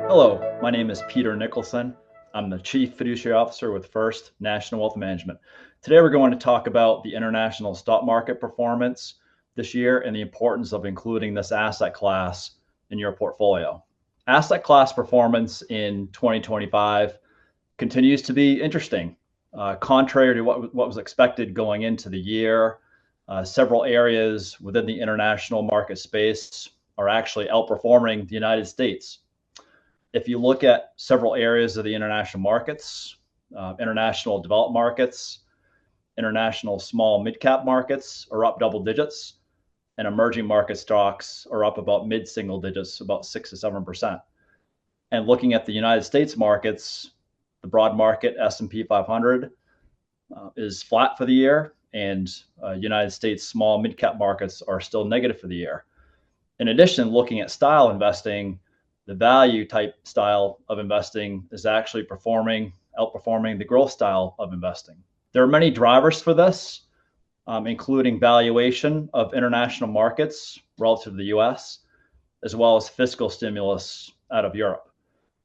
Hello, my name is Peter Nicholson. I'm the Chief Fiduciary Officer with First National Wealth Management. Today we're going to talk about the international stock market performance this year and the importance of including this asset class in your portfolio. Asset class performance in 2025 continues to be interesting. Contrary to what was expected going into the year, several areas within the international market space are actually outperforming the United States. If you look at several areas of the international markets, international developed markets, international small mid-cap markets are up double digits, and emerging market stocks are up about mid-single digits, about 6 to 7%. And looking at the United States markets, the broad market S&P 500 is flat for the year, and United States small mid-cap markets are still negative for the year. In addition, looking at style investing, the value type style of investing is actually outperforming the growth style of investing. There are many drivers for this, including valuation of international markets relative to the US, as well as fiscal stimulus out of Europe.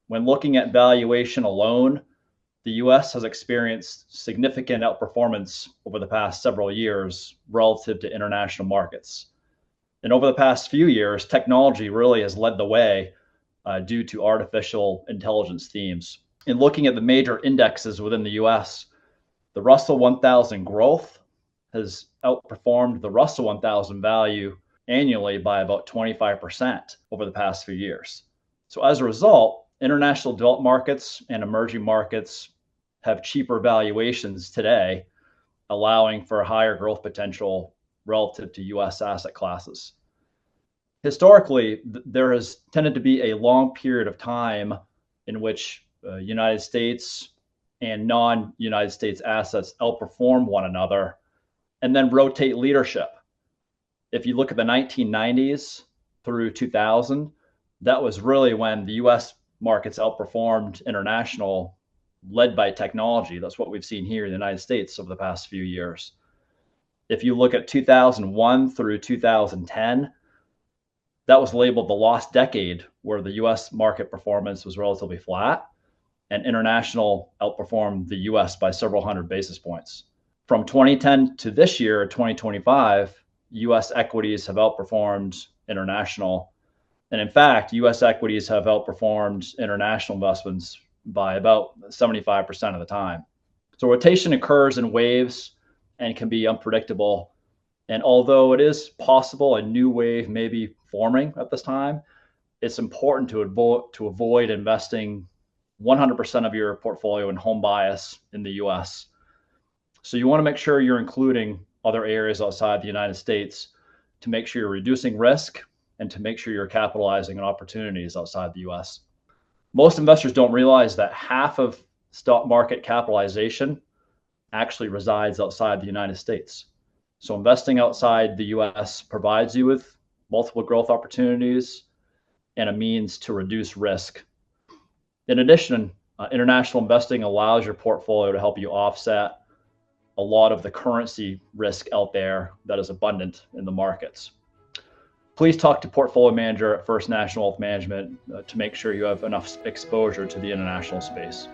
When looking at valuation alone, the US has experienced significant outperformance over the past several years relative to international markets. And over the past few years, technology really has led the way due to artificial intelligence themes. In looking at the major indexes within the US, the Russell 1000 growth has outperformed the Russell 1000 value annually by about 25% over the past few years. So as a result, international developed markets and emerging markets have cheaper valuations today, allowing for higher growth potential relative to US asset classes. Historically, there has tended to be a long period of time in which United States and non-United States assets outperform one another and then rotate leadership. If you look at the 1990s through 2000, that was really when the US markets outperformed international, led by technology. That's what we've seen here in the United States over the past few years. If you look at 2001 through 2010, that was labeled the lost decade, where the US market performance was relatively flat and international outperformed the US by several hundred basis points. From 2010 to this year, 2025, US equities have outperformed international. And in fact, US equities have outperformed international investments by about 75% of the time. So rotation occurs in waves and can be unpredictable. And although it is possible a new wave may be forming at this time, it's important to avoid investing 100% of your portfolio in home bias in the US. So you want to make sure you're including other areas outside the United States to make sure you're reducing risk and to make sure you're capitalizing on opportunities outside the US. Most investors don't realize that half of stock market capitalization actually resides outside the United States. So investing outside the US provides you with multiple growth opportunities and a means to reduce risk. In addition, international investing allows your portfolio to help you offset a lot of the currency risk out there that is abundant in the markets. Please talk to portfolio manager at First National Wealth Management to make sure you have enough exposure to the international space.